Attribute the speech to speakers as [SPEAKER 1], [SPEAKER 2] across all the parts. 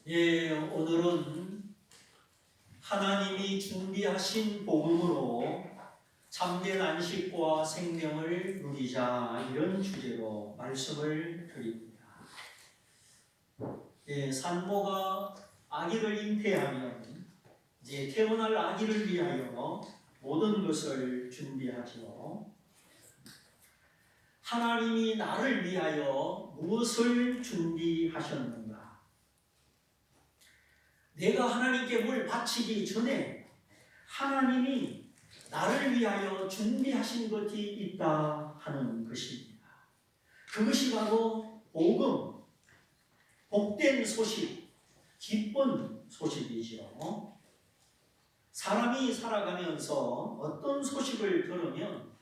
[SPEAKER 1] 예, 오늘은 하나님이 준비하신 복음으로 참된 안식과 생명을 누리자, 이런 주제로 말씀을 드립니다. 예, 산모가 아기를 잉태하면 이제 태어날 아기를 위하여 모든 것을 준비하죠. 하나님이 나를 위하여 무엇을 준비하셨는가? 내가 하나님께 뭘 바치기 전에 하나님이 나를 위하여 준비하신 것이 있다 하는 것입니다. 그것이 바로 복음, 복된 소식, 기쁜 소식이죠. 사람이 살아가면서 어떤 소식을 들으면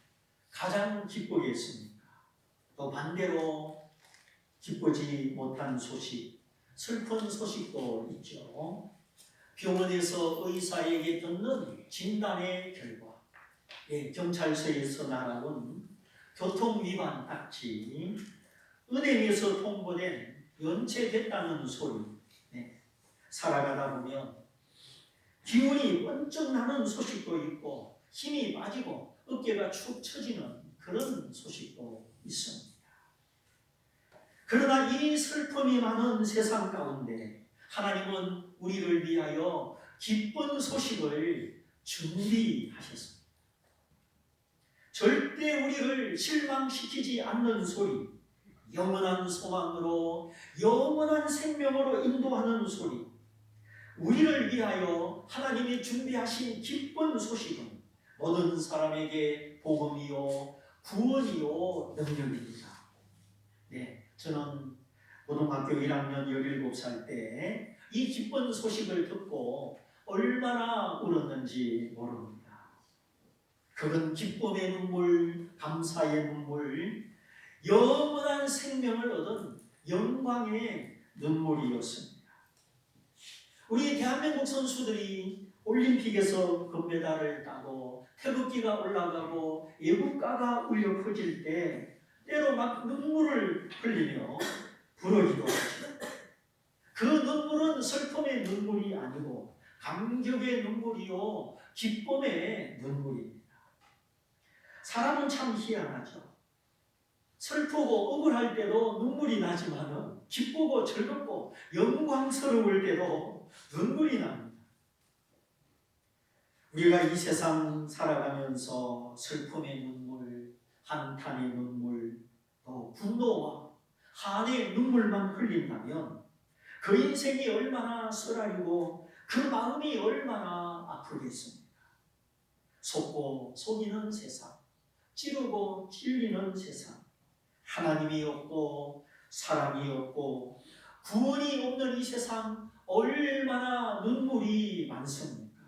[SPEAKER 1] 가장 기쁘겠습니까? 또 반대로 기쁘지 못한 소식, 슬픈 소식도 있죠. 병원에서 의사에게 듣는 진단의 결과, 경찰서에서 날아온 교통위반 딱지, 은행에서 통보된 연체됐다는 소리, 살아가다 보면 기운이 번쩍 나는 소식도 있고 힘이 빠지고 어깨가 축 처지는 그런 소식도 있습니다. 그러나 이 슬픔이 많은 세상 가운데 하나님은 우리를 위하여 기쁜 소식을 준비하셨습니다. 절대 우리를 실망시키지 않는 소리, 영원한 소망으로, 영원한 생명으로 인도하는 소리, 우리를 위하여 하나님이 준비하신 기쁜 소식은 모든 사람에게 복음이요, 구원이요, 능력입니다. 저는 고등학교 1학년 17살 때 이 기쁜 소식을 듣고 얼마나 울었는지 모릅니다. 그건 기쁨의 눈물, 감사의 눈물, 영원한 생명을 얻은 영광의 눈물이었습니다. 우리 대한민국 선수들이 올림픽에서 금메달을 따고 태극기가 올라가고 애국가가 울려 퍼질 때 때로 막 눈물을 흘리며 부르기도 하죠. 그 눈물은 슬픔의 눈물이 아니고 감격의 눈물이요, 기쁨의 눈물입니다. 사람은 참 희한하죠. 슬프고 억울할 때도 눈물이 나지만 기쁘고 즐겁고 영광스러울 때도 눈물이 납니다. 우리가 이 세상 살아가면서 슬픔의 눈물, 한탄의 눈물, 또 분노와 한의 눈물만 흘린다면 그 인생이 얼마나 쓰라리고 그 마음이 얼마나 아프겠습니까? 속고 속이는 세상, 찌르고 찔리는 세상, 하나님이 없고 사랑이 없고 구원이 없는 이 세상, 얼마나 눈물이 많습니까?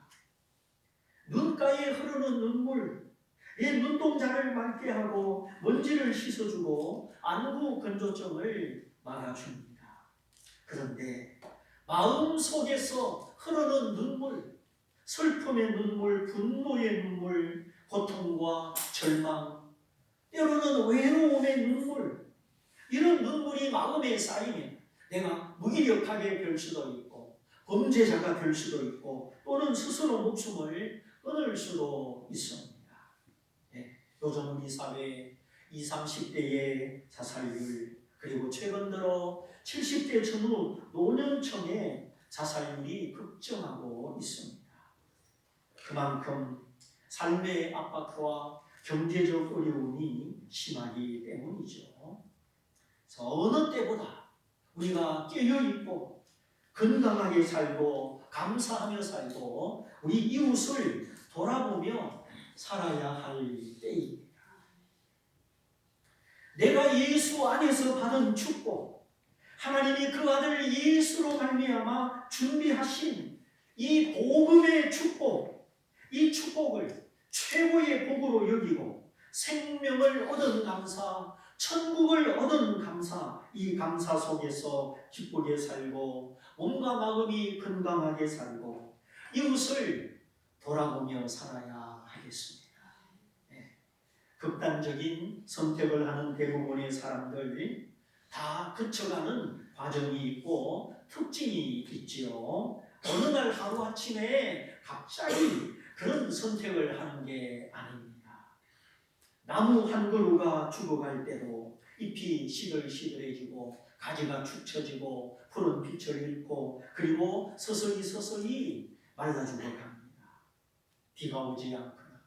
[SPEAKER 1] 눈가에 흐르는 눈물, 눈동자를 맑게 하고 먼지를 씻어주고 안구 건조증을 막아줍니다. 그런데 마음 속에서 흐르는 눈물, 슬픔의 눈물, 분노의 눈물, 고통과 절망, 때로는 외로움의 눈물, 이런 눈물이 마음에 쌓이면 내가 무기력하게 될 수도 있고 범죄자가 될 수도 있고 또는 스스로 목숨을 끊을 수도 있습니다. 요즘 우리 사회 20, 30대의 자살률, 그리고 최근 들어 70대 전후 노년층의 자살률이 급증하고 있습니다. 그만큼 삶의 압박과 경제적 어려움이 심하기 때문이죠. 어느 때보다 우리가 깨어있고 건강하게 살고 감사하며 살고 우리 이웃을 돌아보며 살아야 할 때입니다. 내가 예수 안에서 받은 축복, 하나님이 그 아들 예수로 말미암아 준비하신 이 복음의 축복, 이 축복을 최고의 복으로 여기고 생명을 얻은 감사, 천국을 얻은 감사, 이 감사 속에서 기쁘게 살고 몸과 마음이 건강하게 살고 이웃을 돌아보며 살아야 하겠습니다. 극단적인 선택을 하는 대부분의 사람들이 다 그쳐가는 과정이 있고 특징이 있지요. 어느 날 하루아침에 갑자기 그런 선택을 하는 게 아닙니다. 나무 한 그루가 죽어갈 때도 잎이 시들시들해지고 가지가 축 처지고 푸른 빛을 잃고 그리고 서서히 말라 죽어갑니다. 비가 오지 않거나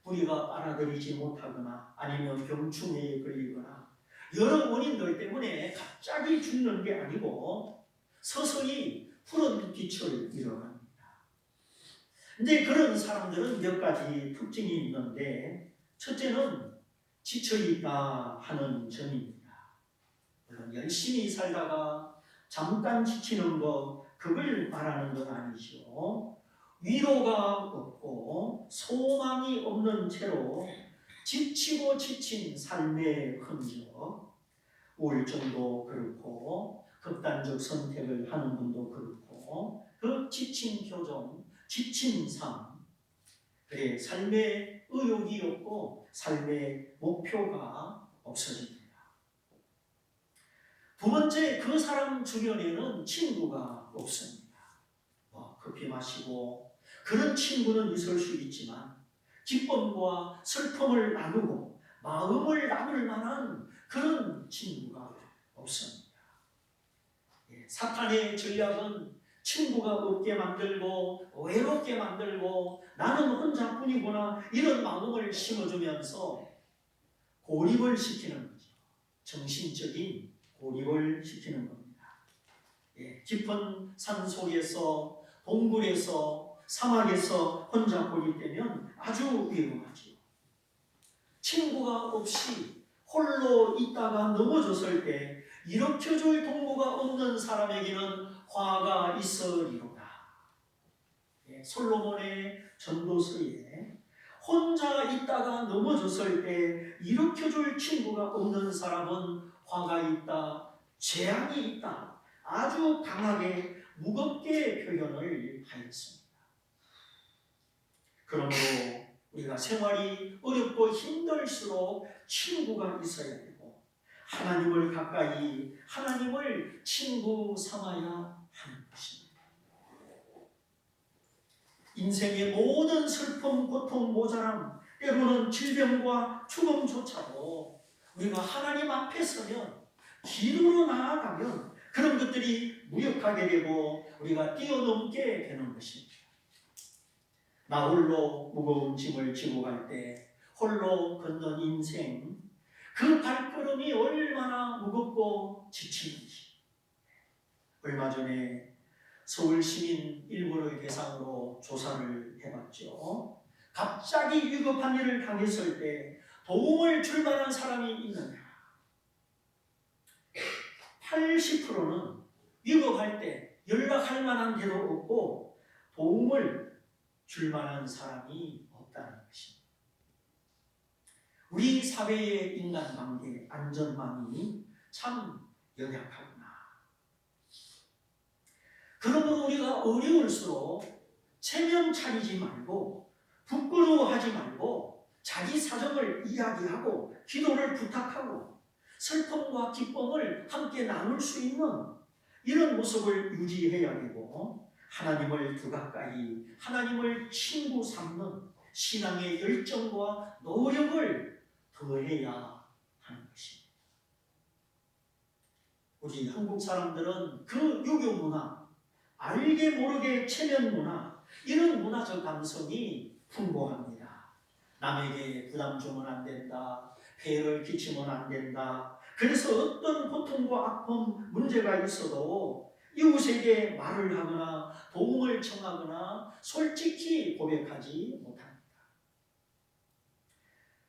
[SPEAKER 1] 뿌리가 빨아들이지 못하거나 아니면 병충해에 걸리거나 여러 원인들 때문에 갑자기 죽는 게 아니고 서서히 푸른 빛을 잃어갑니다. 근데 그런 사람들은 몇 가지 특징이 있는데 첫째는 지쳐있다 하는 점입니다. 물론 열심히 살다가 잠깐 지치는 것 그걸 말하는 건 아니죠. 위로가 없고 소망이 없는 채로 지치고 지친 삶의 흔적, 우울증도 그렇고 극단적 선택을 하는 분도 그렇고 그 지친 표정, 지친 삶, 그래 삶의 의욕이 없고 삶의 목표가 없어집니다. 두 번째, 그 사람 주변에는 친구가 없습니다. 커피 마시고 그런 친구는 있을 수 있지만 기쁨과 슬픔을 나누고 마음을 나눌 만한 그런 친구가 없습니다. 사탄의 전략은 친구가 없게 만들고 외롭게 만들고 나는 혼자뿐이구나 이런 마음을 심어주면서 고립을 시키는 거죠. 정신적인 고립을 시키는 겁니다. 깊은 산 속에서 동굴에서 사막에서 혼자 고립되면 아주 위험하지요. 친구가 없이 홀로 있다가 넘어졌을 때 일으켜줄 동무가 없는 사람에게는 화가 있으리로다. 솔로몬의 전도서에 혼자 있다가 넘어졌을 때 일으켜줄 친구가 없는 사람은 화가 있다, 재앙이 있다. 아주 강하게 무겁게 표현을 하였습니다. 그러므로 우리가 생활이 어렵고 힘들수록 친구가 있어야 되고 하나님을 가까이 하나님을 친구 삼아야 하는 것입니다. 인생의 모든 슬픔, 고통, 모자람, 때로는 질병과 죽음조차도 우리가 하나님 앞에 서면 기도로 나아가면 그런 것들이 무력하게 되고 우리가 뛰어넘게 되는 것입니다. 나 홀로 무거운 짐을 지고 갈 때 홀로 걷는 인생, 그 발걸음이 얼마나 무겁고 지치는지. 얼마 전에 서울시민 일부를 대상으로 조사를 해봤죠. 갑자기 위급한 일을 당했을 때 도움을 줄 만한 사람이 있느냐? 80%는 위급할 때 연락할 만한 데도 없고 도움을 줄 만한 사람이 없다는 것입니다. 우리 사회의 인간관계 안전망이 참 연약하구나. 그러므로 우리가 어려울수록 체면 차리지 말고 부끄러워하지 말고 자기 사정을 이야기하고 기도를 부탁하고 슬픔과 기쁨을 함께 나눌 수 있는 이런 모습을 유지해야 되고 하나님을 더 가까이 하나님을 친구 삼는 신앙의 열정과 노력을 더해야 하는 것입니다. 우리 한국 사람들은 그 유교 문화, 알게 모르게 체면 문화, 이런 문화적 감성이 풍부합니다. 남에게 부담 주면 안 된다. 폐해를 끼치면 안 된다. 그래서 어떤 고통과 아픔, 문제가 있어도 이웃에게 말을 하거나 도움을 청하거나 솔직히 고백하지 못합니다.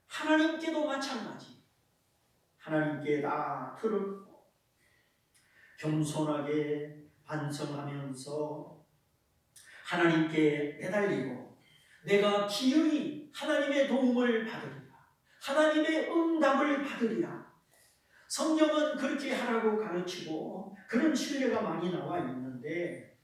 [SPEAKER 1] 하나님께도 마찬가지. 하나님께 다 들었고 겸손하게 반성하면서 하나님께 매달리고 내가 기어이 하나님의 도움을 받으리라. 하나님의 응답을 받으리라. 성경은 그렇게 하라고 가르치고 그런 신뢰가 많이 나와 있는데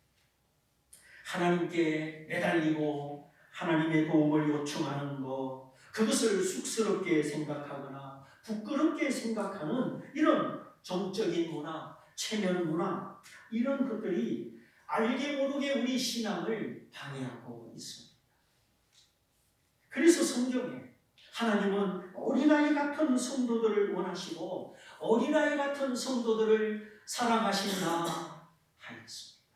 [SPEAKER 1] 하나님께 매달리고 하나님의 도움을 요청하는 것, 그것을 쑥스럽게 생각하거나 부끄럽게 생각하는 이런 정적인 문화, 체면 문화, 이런 것들이 알게 모르게 우리 신앙을 방해하고 있습니다. 그래서 성경에 하나님은 어린아이 같은 성도들을 원하시고 어린아이 같은 성도들을 사랑하신다 하였습니다.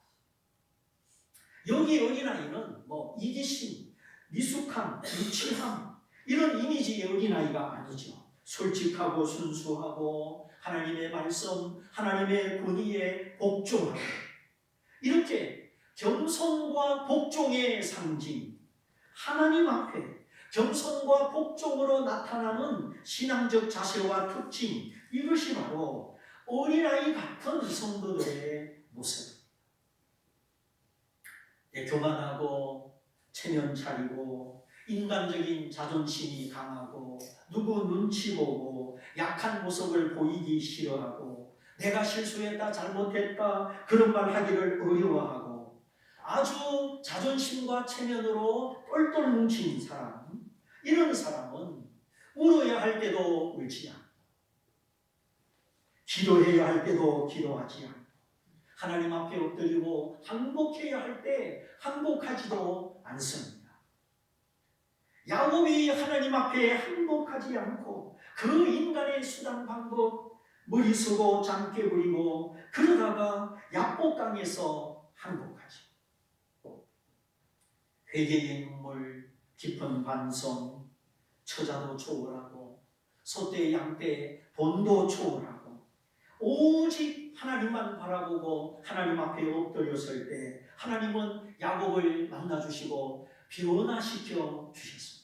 [SPEAKER 1] 여기 어린아이는 이기심, 미숙함, 유치함, 이런 이미지의 어린아이가 아니죠. 솔직하고 순수하고 하나님의 말씀, 하나님의 권위에 복종하고, 이렇게 겸손과 복종의 상징, 하나님 앞에 겸손과 복종으로 나타나는 신앙적 자세와 특징, 이것이 바로 어린아이 같은 성도들의 모습입니다. 교만하고 체면 차리고 인간적인 자존심이 강하고 누구 눈치 보고 약한 모습을 보이기 싫어하고 내가 실수했다, 잘못했다, 그런 말 하기를 어려워하고 아주 자존심과 체면으로 똘똘 뭉친 사람, 이런 사람은 울어야 할 때도 울지 않고 기도해야 할 때도 기도하지 않고 하나님 앞에 엎드리고 항복해야 할 때 항복하지도 않습니다. 야곱이 하나님 앞에 항복하지 않고 그 인간의 수단 방법 머리 쓰고 장깨 부리고 그러다가 야복강에서 항복하죠. 회개의 눈물, 깊은 반성, 처자도 초월하고 소떼 양떼 본도 초월하고 오직 하나님만 바라보고 하나님 앞에 엎드렸을 때 하나님은 야곱을 만나주시고 변화시켜 주셨습니다.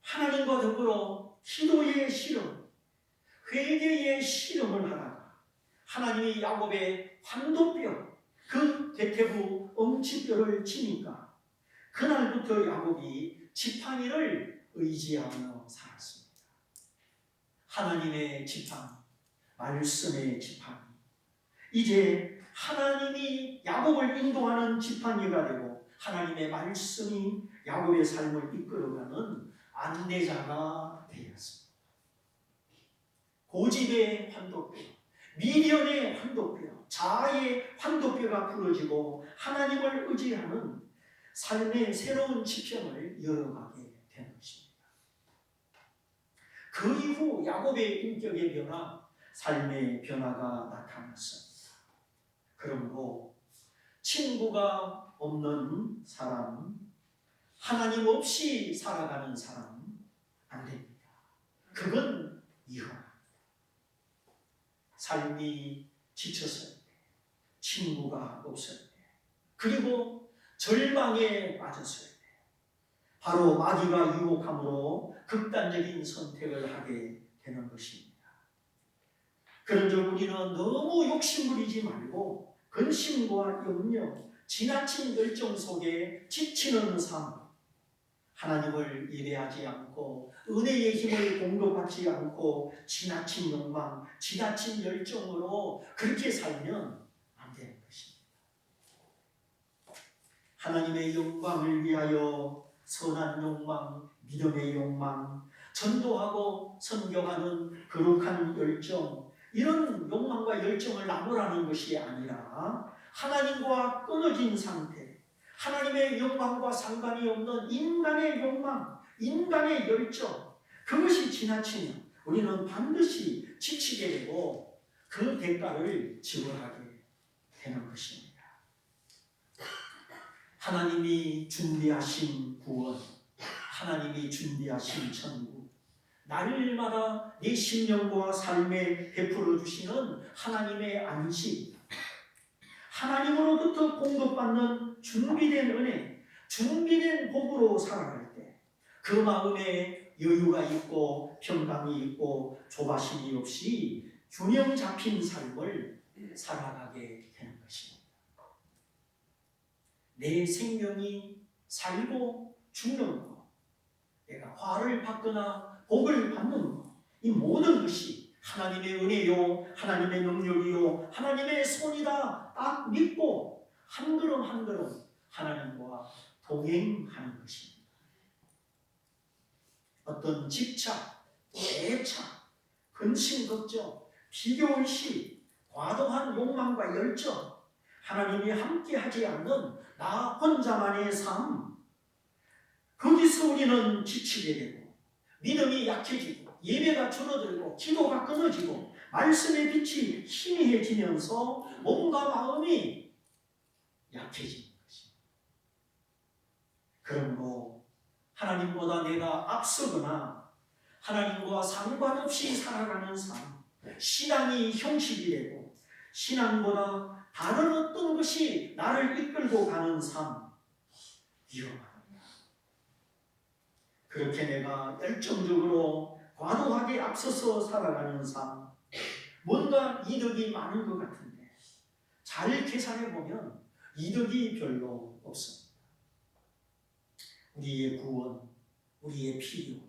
[SPEAKER 1] 하나님과 더불어 기도의 실험, 회개의 실험을 하다가 하나님이 야곱의 환도뼈, 그 대퇴부 엄치뼈를 치니까 그날부터 야곱이 지팡이를 의지하며 살았습니다. 하나님의 지팡이, 말씀의 지팡이, 이제 하나님이 야곱을 인도하는 지팡이가 되고 하나님의 말씀이 야곱의 삶을 이끌어가는 안내자가 되었습니다. 고집의 환도뼈, 미련의 환도뼈, 자아의 환도뼈가 부러지고 하나님을 의지하는 삶의 새로운 지평을 열어가게 되는 것입니다. 그 이후 야곱의 인격의 변화, 삶의 변화가 나타났습니다. 그러므로 친구가 없는 사람, 하나님 없이 살아가는 사람 안 됩니다. 그건 위험합니다. 삶이 지쳤을 때, 친구가 없을 때, 그리고 절망에 빠졌을 때, 바로 마귀가 유혹함으로 극단적인 선택을 하게 되는 것입니다. 그런즉 우리는 너무 욕심부리지 말고 근심과 염려, 지나친 열정 속에 지치는 삶, 하나님을 예배하지 않고 은혜의 힘을 공급받지 않고 지나친 욕망, 지나친 열정으로 그렇게 살면 안 되는 것입니다. 하나님의 영광을 위하여 선한 욕망, 믿음의 욕망, 전도하고 선교하는 거룩한 열정, 이런 욕망과 열정을 나무라는 것이 아니라 하나님과 끊어진 상태, 하나님의 영광과 상관이 없는 인간의 욕망, 인간의 열정, 그것이 지나치면 우리는 반드시 지치게 되고 그 대가를 지불하게 되는 것입니다. 하나님이 준비하신 구원, 하나님이 준비하신 천국, 날마다 내 심령과 삶에 베풀어 주시는 하나님의 안식, 하나님으로부터 공급받는 준비된 은혜, 준비된 복으로 살아갈 때 그 마음에 여유가 있고 평강이 있고 조바심이 없이 균형 잡힌 삶을 살아가게 되는 것입니다. 내 생명이 살고 죽는 것, 내가 화를 받거나 복을 받는 것, 이 모든 것이 하나님의 은혜요, 하나님의 능력이요, 하나님의 손이다 딱 믿고 한 걸음 한 걸음 하나님과 동행하는 것입니다. 어떤 집착, 애착, 근심, 걱정, 비교의식, 과도한 욕망과 열정, 하나님이 함께하지 않는 나 혼자만의 삶, 거기서 우리는 지치게 되고 믿음이 약해지고 예배가 줄어들고 기도가 끊어지고 말씀의 빛이 희미해지면서 몸과 마음이 약해지는 것입니다. 그러므로 하나님보다 내가 앞서거나 하나님과 상관없이 살아가는 삶, 신앙이 형식이 되고 신앙보다 다른 어떤 것이 나를 이끌고 가는 삶, 위험합니다. 그렇게 내가 열정적으로 과도하게 앞서서 살아가는 삶, 뭔가 이득이 많은 것 같은데 잘 계산해 보면 이득이 별로 없습니다. 우리의 구원, 우리의 필요,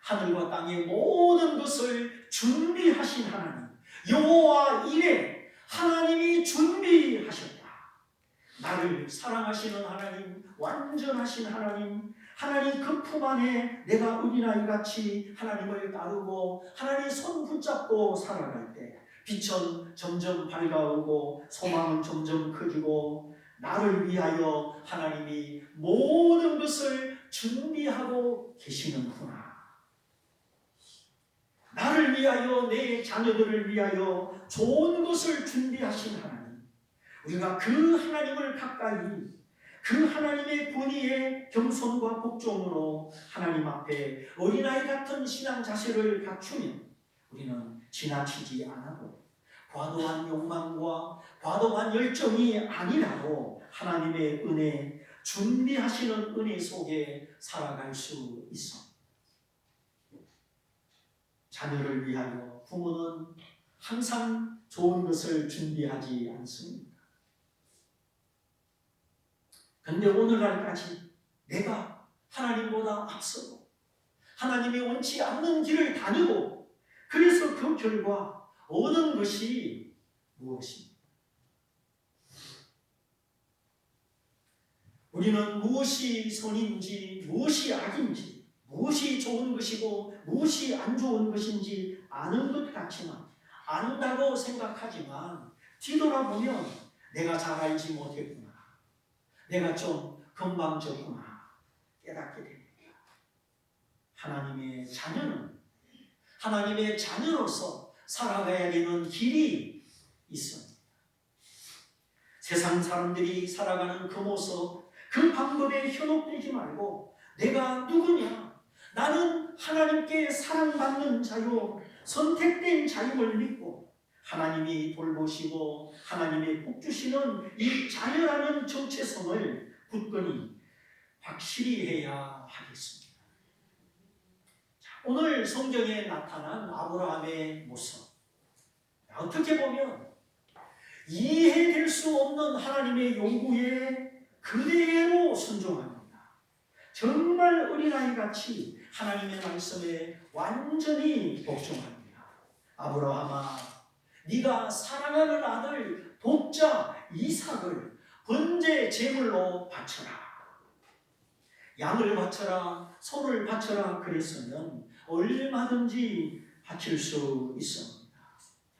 [SPEAKER 1] 하늘과 땅의 모든 것을 준비하신 하나님, 여호와 이레, 하나님이 준비하셨다. 나를 사랑하시는 하나님, 완전하신 하나님, 하나님 그 품 안에 내가 어린아이같이 하나님을 따르고 하나님 손 붙잡고 살아갈 때 빛은 점점 밝아오고 소망은 점점 커지고 나를 위하여 하나님이 모든 것을 준비하고 계시는구나. 나를 위하여 내 자녀들을 위하여 좋은 것을 준비하신 하나님, 우리가 그 하나님을 가까이 그 하나님의 권위에 겸손과 복종으로 하나님 앞에 어린아이 같은 신앙 자세를 갖추면 우리는 지나치지 않아도 과도한 욕망과 과도한 열정이 아니라도 하나님의 은혜, 준비하시는 은혜 속에 살아갈 수 있어. 자녀를 위하여 부모는 항상 좋은 것을 준비하지 않습니다. 그런데 오늘날까지 내가 하나님보다 앞서고 하나님이 원치 않는 길을 다니고 그래서 그 결과 얻은 것이 무엇입니까? 우리는 무엇이 선인지 무엇이 악인지 무엇이 좋은 것이고 무엇이 안 좋은 것인지 아는 것 같지만 안다고 생각하지만 뒤돌아보면 내가 잘 알지 못했구나. 내가 좀 건방졌구나 깨닫게 됩니다. 하나님의 자녀는 하나님의 자녀로서 살아가야 되는 길이 있습니다. 세상 사람들이 살아가는 그 모습, 그 방법에 현혹되지 말고 내가 누구냐? 나는 하나님께 사랑받는 자요, 선택된 자임을 믿고 하나님이 돌보시고 하나님의 복 주시는 이 자녀라는 정체성을 굳건히 확실히 해야 하겠습니다. 오늘 성경에 나타난 아브라함의 모습, 어떻게 보면 이해될 수 없는 하나님의 요구에 그대로 순종합니다. 정말 어린아이같이 하나님의 말씀에 완전히 복종합니다. 아브라함아, 네가 사랑하는 아들 독자 이삭을 번제 제물로 바쳐라. 양을 바쳐라, 소를 바쳐라 그랬으면 얼마든지 바칠 수 있습니다.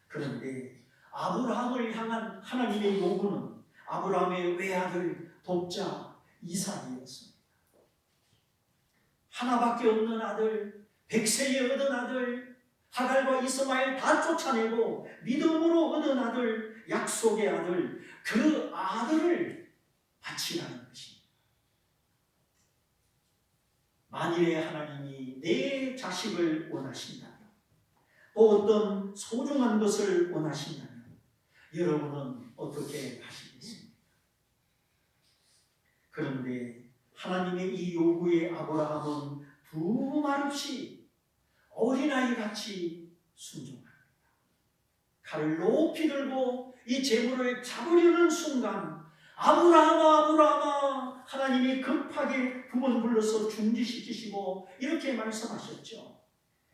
[SPEAKER 1] 그런데 아브라함을 향한 하나님의 요구는 아브라함의 외아들 독자 이삭이었습니다. 하나밖에 없는 아들, 100세에 얻은 아들, 하갈과 이스마엘 다 쫓아내고 믿음으로 얻은 아들, 약속의 아들, 그 아들을 바치라는 것입니다. 만일에 하나님이 내 자식을 원하신다면, 또 어떤 소중한 것을 원하신다면 여러분은 어떻게 하시겠습니까? 그런데 하나님의 이 요구에 아브라함은 두말 없이 어린아이같이 순종합니다. 칼을 높이 들고 이 제물을 잡으려는 순간 아브라함아 아브라함아 하나님이 급하게 두 번 불러서 중지시키시고 이렇게 말씀하셨죠.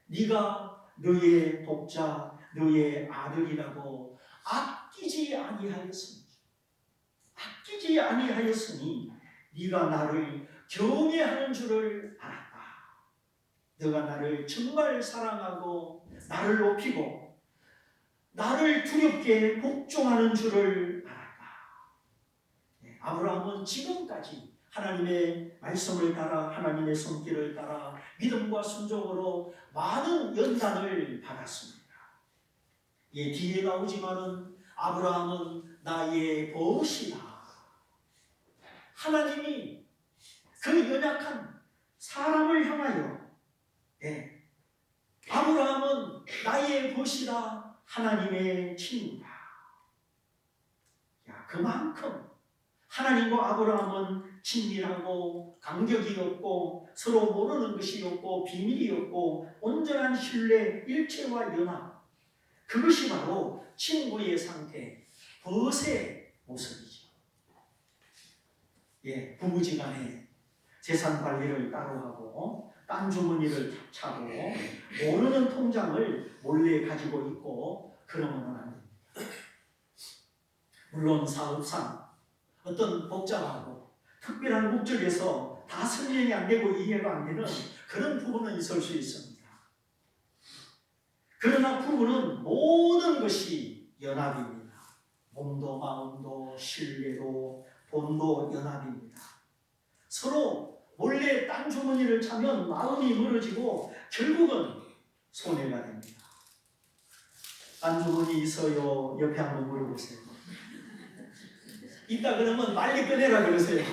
[SPEAKER 1] 네가 너의 독자 너의 아들이라고 아끼지 아니하였으니 네가 나를 경외하는 줄을 알았다. 너가 나를 정말 사랑하고 나를 높이고 나를 두렵게 복종하는 줄을 알았다. 아브라함은 지금까지 하나님의 말씀을 따라 하나님의 손길을 따라 믿음과 순종으로 많은 연단을 받았습니다. 뒤에 나오지만은 아브라함은 나의 벗이다. 하나님이 그 연약한 사람을 향하여 아브라함은 나의 벗이다. 하나님의 친구다. 그만큼 하나님과 아브라함은 친밀하고 간격이었고 서로 모르는 것이었고 비밀이었고 온전한 신뢰, 일체와 연합, 그것이 바로 친구의 상태, 벗의 모습이죠. 부부지간에 재산 관리를 따로 하고 딴 주머니를 차고 모르는 통장을 몰래 가지고 있고 그러면 안 됩니다. 물론 사업상 어떤 복잡하고 특별한 목적에서 다 설명이 안 되고 이해가 안 되는 그런 부분은 있을 수 있습니다. 그러나 부부는 모든 것이 연합입니다. 몸도 마음도 신뢰도 돈도 연합입니다. 서로 몰래 딴 주머니를 차면 마음이 멀어지고 결국은 손해가 됩니다. 딴 주머니 있어요? 옆에 한번 물어보세요. 있다 그러면 빨리 꺼내라 그러세요.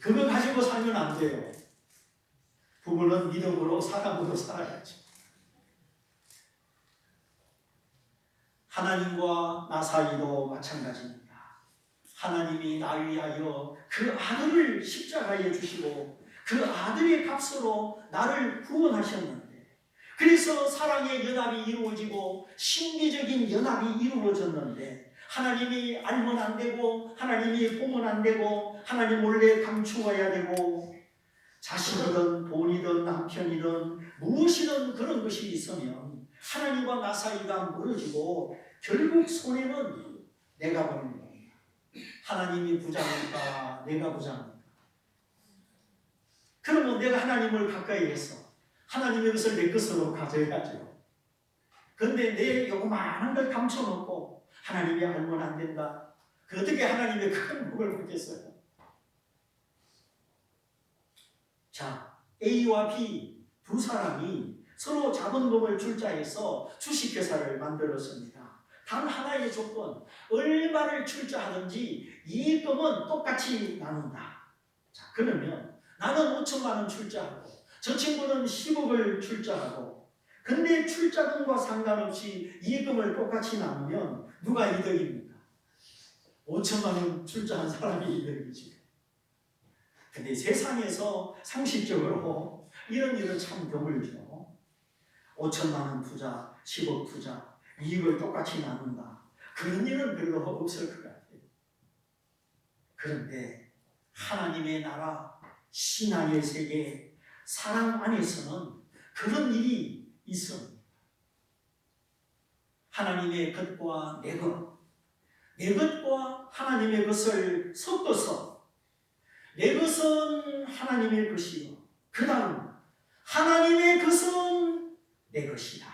[SPEAKER 1] 그거 가지고 살면 안 돼요. 부부는 믿음으로 사랑으로 살아야죠. 하나님과 나 사이도 마찬가지입니다. 하나님이 나 위하여 그 아들을 십자가에 주시고 그 아들의 값으로 나를 구원하셨는데, 그래서 사랑의 연합이 이루어지고 신비적인 연합이 이루어졌는데, 하나님이 알면 안 되고 하나님이 보면 안 되고 하나님 몰래 감추어야 되고 자식이든 돈이든 남편이든 무엇이든 그런 것이 있으면 하나님과 나 사이가 멀어지고 결국 손해는 내가 보는 겁니다. 하나님이 부자니까 내가 부자니까. 그러면 내가 하나님을 가까이 해서 하나님의 것을 내 것으로 가져야죠. 그런데 내 요만한 걸 감춰놓고 하나님이 알면 안 된다. 그 어떻게 하나님의 큰 복을 받겠어요? 자, A와 B 두 사람이 서로 자본금을 출자해서 주식회사를 만들었습니다. 단 하나의 조건, 얼마를 출자하든지 이익금은 똑같이 나눈다. 자, 그러면 나는 5천만 원 출자하고 저 친구는 10억을 출자하고, 근데 출자금과 상관없이 이익금을 똑같이 나누면 누가 이득입니까? 5천만 원 출자한 사람이 이득이지. 근데 세상에서 상식적으로 이런 일은 참 드물죠. 5천만 원 투자, 10억 투자, 이익을 똑같이 나눈다. 그런 일은 별로 없을 것 같아요. 그런데 하나님의 나라, 신앙의 세계, 사랑 안에서는 그런 일이 있습니다. 하나님의 것과 내 것, 내 것과 하나님의 것을 섞어서 내 것은 하나님의 것이요, 그 다음 하나님의 것은 내 것이다.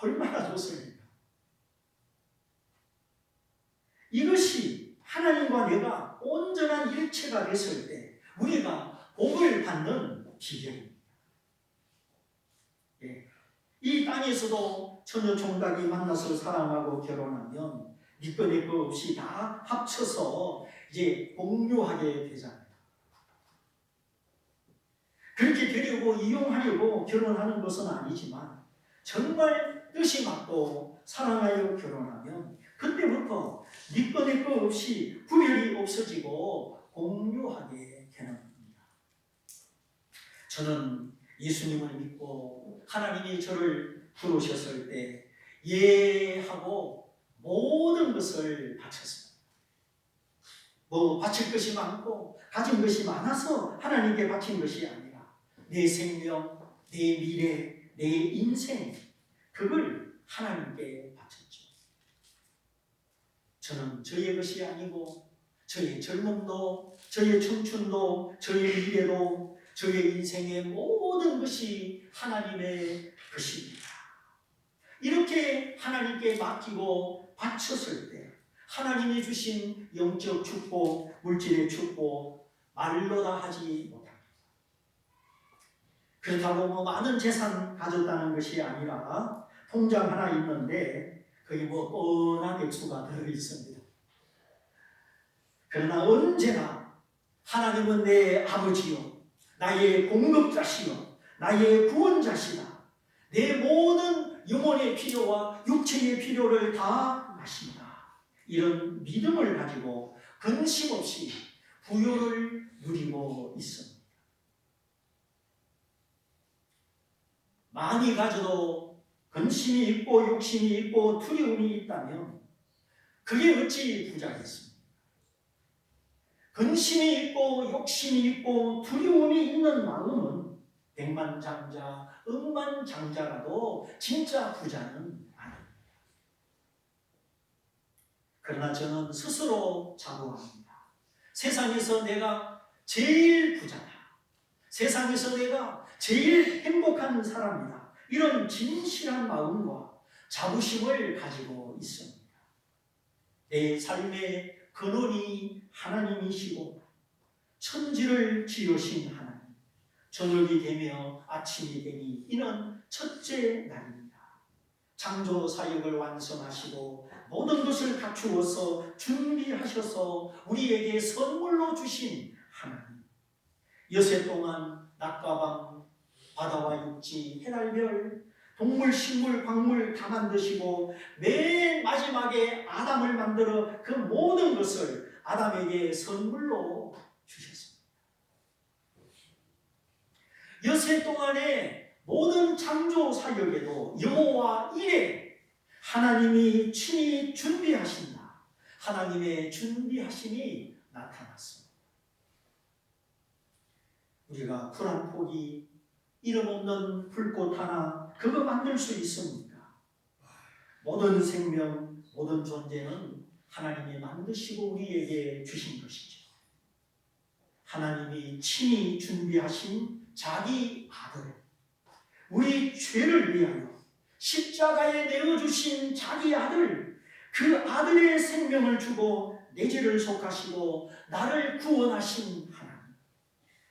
[SPEAKER 1] 얼마나 좋습니까? 이것이 하나님과 내가 온전한 일체가 됐을 때 우리가 복을 받는 비결입니다. 이 땅에서도 처녀 총각이 만나서 사랑하고 결혼하면 니꺼 내꺼 없이 다 합쳐서 이제 공유하게 되잖아요. 그렇게 되려고 이용하려고 결혼하는 것은 아니지만 정말 뜻이 맞고 사랑하여 결혼하면 그때부터 니꺼 내꺼 없이 구별이 없어지고 공유하게 되는 겁니다. 저는 예수님을 믿고 하나님이 저를 부르셨을 때 예하고 모든 것을 바쳤습니다. 뭐 바칠 것이 많고 가진 것이 많아서 하나님께 바친 것이 아니라 내 생명, 내 미래, 내 인생, 그걸 하나님께 바쳤죠. 저는 저의 것이 아니고 저의 젊음도, 저의 청춘도, 저의 미래도, 저의 인생의 모든 것이 하나님의 것입니다. 이렇게 하나님께 맡기고 바쳤을 때 하나님이 주신 영적 축복, 물질의 축복 말로 다 하지 못합니다. 그렇다고 뭐 많은 재산 가졌다는 것이 아니라 통장 하나 있는데 거기 뭐 뻔한 액수가 들어 있습니다. 그러나 언제나 하나님은 내 아버지요, 나의 공급자시요, 나의 구원자시다. 내 모든 영혼의 필요와 육체의 필요를 다 아신다. 이런 믿음을 가지고 근심 없이 부요를 누리고 있습니다. 많이 가져도 근심이 있고 욕심이 있고 두려움이 있다면 그게 어찌 부자겠습니까? 근심이 있고 욕심이 있고 두려움이 있는 마음은 백만장자, 억만장자라도 진짜 부자는 아닙니다. 그러나 저는 스스로 자부합니다. 세상에서 내가 제일 부자다. 세상에서 내가 제일 행복한 사람이다. 이런 진실한 마음과 자부심을 가지고 있습니다. 내 삶의 근원이 하나님이시고 천지를 지으신 하나님, 저녁이 되며 아침이 되니 이는 첫째 날입니다. 창조 사역을 완성하시고 모든 것을 갖추어서 준비하셔서 우리에게 선물로 주신 하나님, 여세 동안 낮과 밤, 바다와 육지, 해달별, 동물, 식물, 광물 다 만드시고 맨 마지막에 아담을 만들어 그 모든 것을 아담에게 선물로 주셨습니다. 여세 동안의 모든 창조 사역에도 여호와 이레, 하나님이 친히 준비하신다. 하나님의 준비하심이 나타났습니다. 우리가 풀 한 포기, 이름 없는 불꽃 하나 그거 만들 수 있습니까? 모든 생명, 모든 존재는 하나님이 만드시고 우리에게 주신 것이죠. 하나님이 친히 준비하신 자기 아들, 우리 죄를 위하여 십자가에 내어주신 자기 아들, 그 아들의 생명을 주고 내 죄를 속하시고 나를 구원하신 하나님,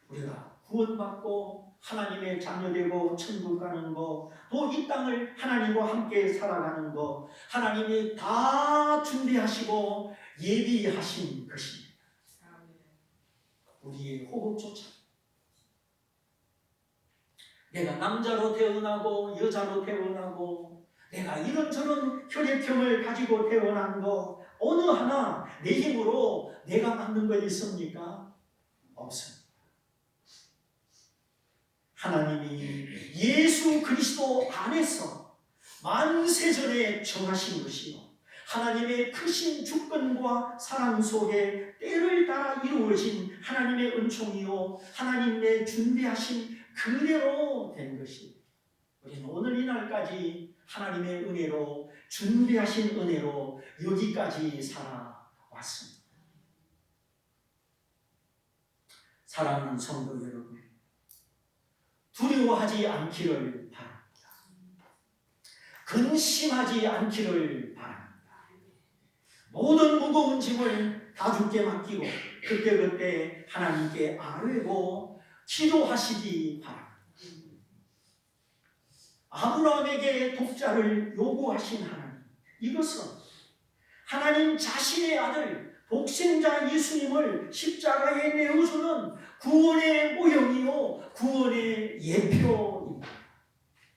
[SPEAKER 1] 우리가 구원받고 하나님의 자녀되고 천국 가는 거, 또 이 땅을 하나님과 함께 살아가는 거, 하나님이 다 준비하시고 예비하신 것입니다. 우리의 호흡조차 내가 남자로 태어나고 여자로 태어나고 내가 이런저런 혈액형을 가지고 태어난 거 어느 하나 내 힘으로 내가 만든 거 있습니까? 없습니다. 하나님이 예수 그리스도 안에서 만세전에 정하신 것이요, 하나님의 크신 주권과 사랑 속에 때를 따라 이루어진 하나님의 은총이요, 하나님의 준비하신 그대로 된 것이, 우리는 오늘 이날까지 하나님의 은혜로, 준비하신 은혜로 여기까지 살아왔습니다. 사랑하는 성도 여러분, 두려워하지 않기를 바랍니다. 근심하지 않기를 바랍니다. 모든 무거운 짐을 다 주께 맡기고 그때그때 하나님께 아뢰고 기도하시기 바랍니다. 아브라함에게 독자를 요구하신 하나님, 이것은 하나님 자신의 아들 독생자 예수님을 십자가에 내어주는 구원의 모형이요, 구원의 예표입니다.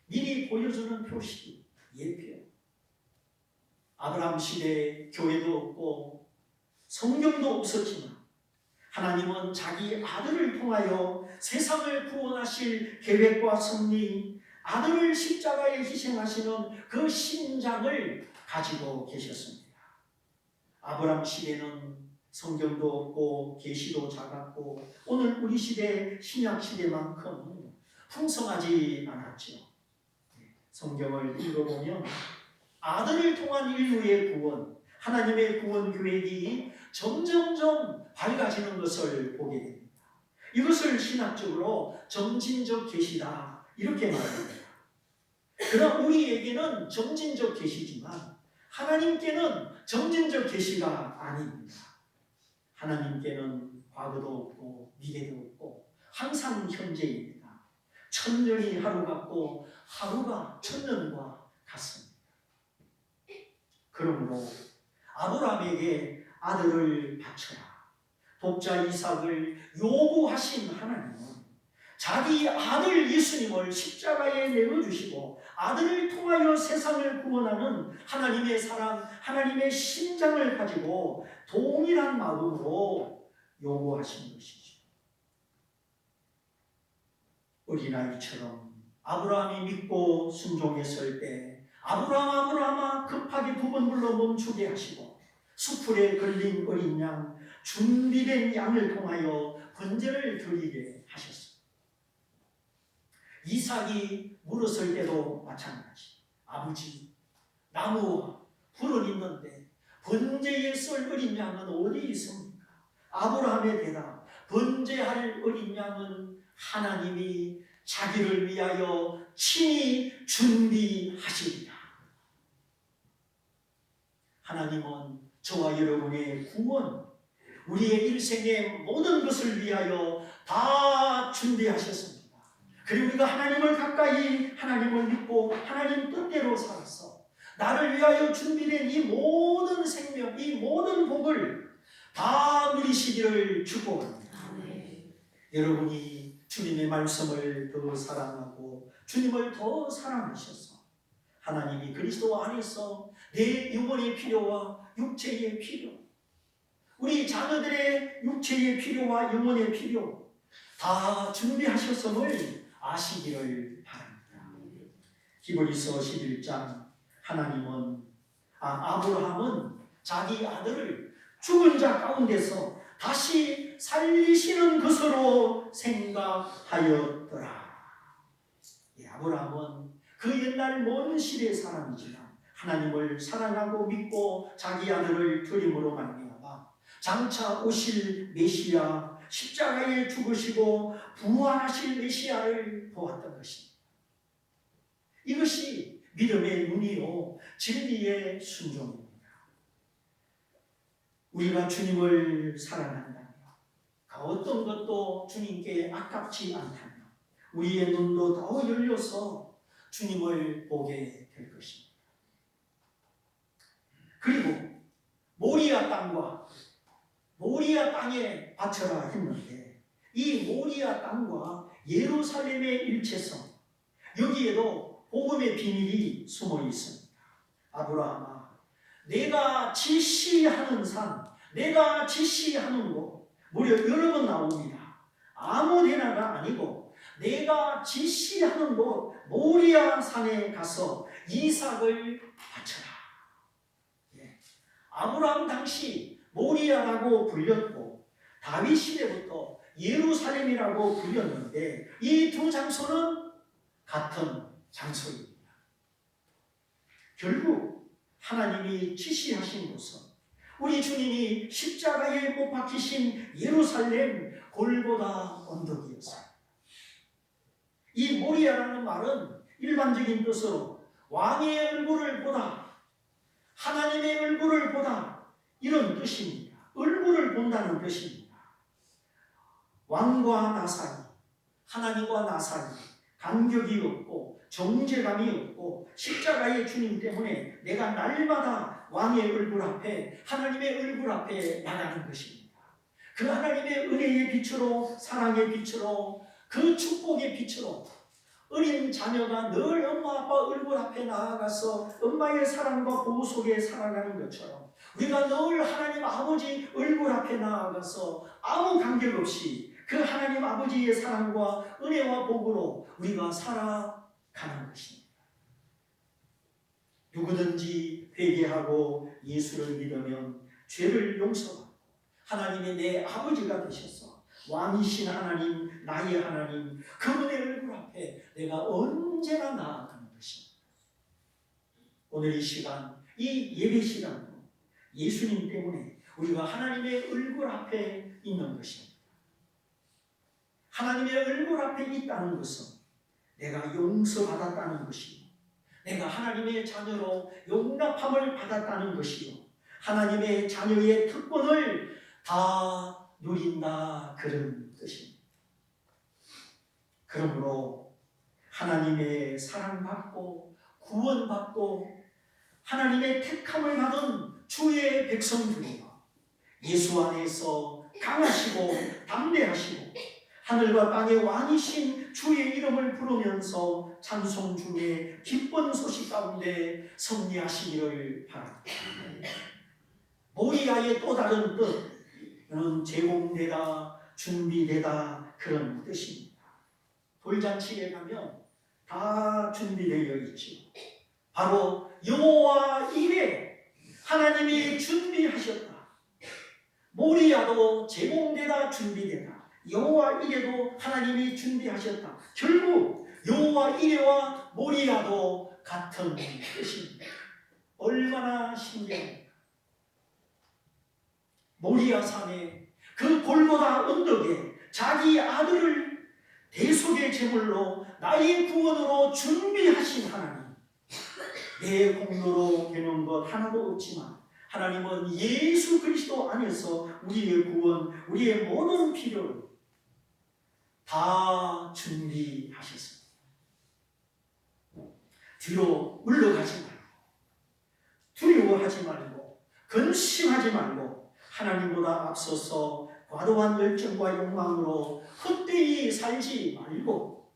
[SPEAKER 1] 미리 보여주는 표시, 예표. 아브라함 시대에 교회도 없고 성경도 없었지만 하나님은 자기 아들을 통하여 세상을 구원하실 계획과 섭리, 아들을 십자가에 희생하시는 그 심장을 가지고 계셨습니다. 아브라함 시대는 성경도 없고 계시도 작았고 오늘 우리 시대, 신약 시대만큼 풍성하지 않았죠. 성경을 읽어보면 아들을 통한 인류의 구원, 하나님의 구원 계획이 점점점 밝아지는 것을 보게 됩니다. 이것을 신학적으로 점진적 계시다 이렇게 말합니다. 그러나 우리에게는 점진적 계시지만 하나님께는 점진적 계시가 아닙니다. 하나님께는 과거도 없고 미래도 없고 항상 현재입니다. 천년이 하루 같고 하루가 천년과 같습니다. 그러므로 아브라함에게 아들을 바쳐라, 독자 이삭을 요구하신 하나님은 자기 아들 예수님을 십자가에 내어주시고 아들을 통하여 세상을 구원하는 하나님의 사랑, 하나님의 심장을 가지고 동일한 마음으로 요구하신 것이죠. 어린아이처럼 아브라함이 믿고 순종했을 때 아브라함아 급하게 두 번 불러 멈추게 하시고 수풀에 걸린 어린 양, 준비된 양을 통하여 번제를 드리게 하셨습니다. 이삭이 물었을 때도 마찬가지. 아버지, 나무와 불은 있는데 번제에 쓸 어린 양은 어디 있습니까? 아브라함의 대답, 번제할 어린 양은 하나님이 자기를 위하여 친히 준비하시리라. 하나님은 저와 여러분의 구원, 우리의 일생의 모든 것을 위하여 다 준비하셨습니다. 그리고 우리가 하나님을 가까이, 하나님을 믿고 하나님 뜻대로 살아서 나를 위하여 준비된 이 모든 생명, 이 모든 복을 다 누리시기를 축복합니다. 여러분이 주님의 말씀을 더 사랑하고 주님을 더 사랑하셔서 하나님이 그리스도 안에서 내 영혼의 필요와 육체의 필요, 우리 자녀들의 육체의 필요와 영혼의 필요 다 준비하셨음을 아시기를 바랍니다. 히브리서 11장 아브라함은 자기 아들을 죽은 자 가운데서 다시 살리시는 것으로 생각하였더라. 아브라함은 그 옛날 먼 시대의 사람이지만 하나님을 사랑하고 믿고 자기 아들을 드림으로 말미암아 장차 오실 메시아, 십자가에 죽으시고 부활하실 메시아를 보았던 것입니다. 이것이 믿음의 눈이요 진리의 순종입니다. 우리가 주님을 사랑한다면 그 어떤 것도 주님께 아깝지 않다면 우리의 눈도 더 열려서 주님을 보게 될 것입니다. 그리고 모리아 땅에 바쳐라 했는데 이 모리아 땅과 예루살렘의 일체성, 여기에도 복음의 비밀이 숨어 있습니다. 아브라함아, 내가 지시하는 산, 내가 지시하는 곳, 무려 여러 번 나옵니다. 아무 데나가 아니고 내가 지시하는 곳 모리아 산에 가서 이삭을 바쳐라. 아브라함 당시 모리아라고 불렸고 다윗 시대부터 예루살렘이라고 불렸는데 이 두 장소는 같은 장소입니다. 결국 하나님이 지시하신 곳은 우리 주님이 십자가에 못 박히신 예루살렘 골고다 언덕이었습니다. 이 모리아라는 말은 일반적인 뜻으로 왕의 얼굴을 보다, 하나님의 얼굴을 보다, 이런 뜻입니다. 얼굴을 본다는 뜻입니다. 왕과 나 사이, 하나님과 나 사이 간격이 없고 정죄감이 없고 십자가의 주님 때문에 내가 날마다 왕의 얼굴 앞에, 하나님의 얼굴 앞에 나가는 것입니다. 그 하나님의 은혜의 빛으로, 사랑의 빛으로, 그 축복의 빛으로 어린 자녀가 늘 엄마 아빠 얼굴 앞에 나아가서 엄마의 사랑과 보호 속에 살아가는 것처럼 우리가 늘 하나님 아버지 얼굴 앞에 나아가서 아무 간격 없이 그 하나님 아버지의 사랑과 은혜와 복으로 우리가 살아가는 것입니다. 누구든지 회개하고 예수를 믿으면 죄를 용서받고 하나님의 내 아버지가 되셔서 왕이신 하나님, 나의 하나님, 그분의 얼굴 앞에 내가 언제나 나아가는 것입니다. 오늘 이 시간, 이 예배 시간도 예수님 때문에 우리가 하나님의 얼굴 앞에 있는 것입니다. 하나님의 얼굴 앞에 있다는 것은 내가 용서받았다는 것이고 내가 하나님의 자녀로 용납함을 받았다는 것이요, 하나님의 자녀의 특권을 다 누린다, 그런 뜻입니다. 그러므로 하나님의 사랑받고 구원받고 하나님의 택함을 받은 주의 백성들이여, 예수 안에서 강하시고 담대하시고 하늘과 땅의 왕이신 주의 이름을 부르면서 찬송 중에 기쁜 소식 가운데 승리하시기를 바랍니다. 모리아의 또 다른 뜻은 제공되다, 준비되다, 그런 뜻입니다. 돌잔치에 가면 다 준비되어 있지. 바로 여호와 이레, 하나님이 준비하셨다. 모리아도 제공되다, 준비되다. 여호와 이레도 하나님이 준비하셨다. 결국 여호와 이레와 모리아도 같은 뜻입니다. 얼마나 신기합니까? 모리아 산에 그 골고다 언덕에 자기 아들을 대속의 제물로 나의 구원으로 준비하신 하나님, 내 공로로 되는 것 하나도 없지만 하나님은 예수 그리스도 안에서 우리의 구원, 우리의 모든 필요를 다 준비하셨습니다. 뒤로 물러가지 말고, 두려워하지 말고, 근심하지 말고, 하나님보다 앞서서 과도한 열정과 욕망으로 헛되이 살지 말고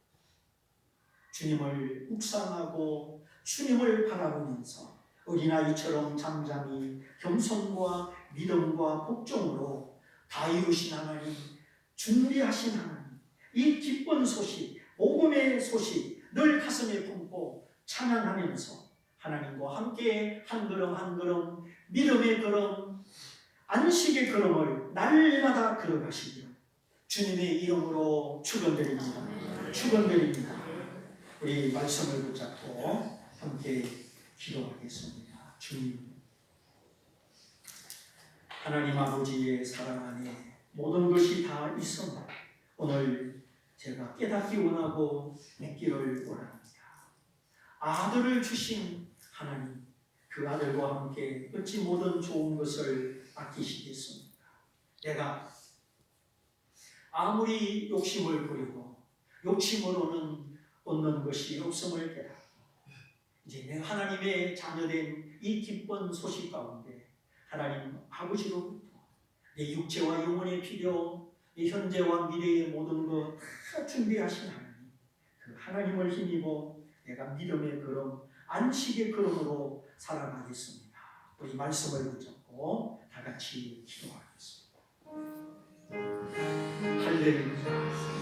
[SPEAKER 1] 주님을 묵상하고 주님을 바라보면서 어린아이처럼 잠잠히 겸손과 믿음과 복종으로 다 이루신 하나님, 준비하신 하나님, 이 기쁜 소식, 복음의 소식 늘 가슴에 품고 찬양하면서 하나님과 함께 한 걸음 한 걸음 믿음의 걸음, 안식의 걸음을 날마다 걸어가시기를 주님의 이름으로 축원드립니다. 축원드립니다. 우리 말씀을 붙잡고 함께 기도하겠습니다. 주님, 하나님 아버지의 사랑 안에 모든 것이 다 있습니다. 오늘 제가 깨닫기 원하고 믿기를 원합니다. 아들을 주신 하나님, 그 아들과 함께 어찌 모든 좋은 것을 아끼시겠습니까? 내가 아무리 욕심을 부리고 욕심으로는 얻는 것이 없음을 깨닫고 이제 내가 하나님의 자녀된 이 기쁜 소식 가운데 하나님 아버지로부터 내 육체와 영혼의 필요, 내 현재와 미래의 모든 것 다 준비하신 하나님, 그 하나님을 힘입어 내가 믿음의 걸음, 안식의 걸음으로 살아가겠습니다. 우리 말씀을 붙잡고 다 같이 기도하겠습니다. 할렐루야.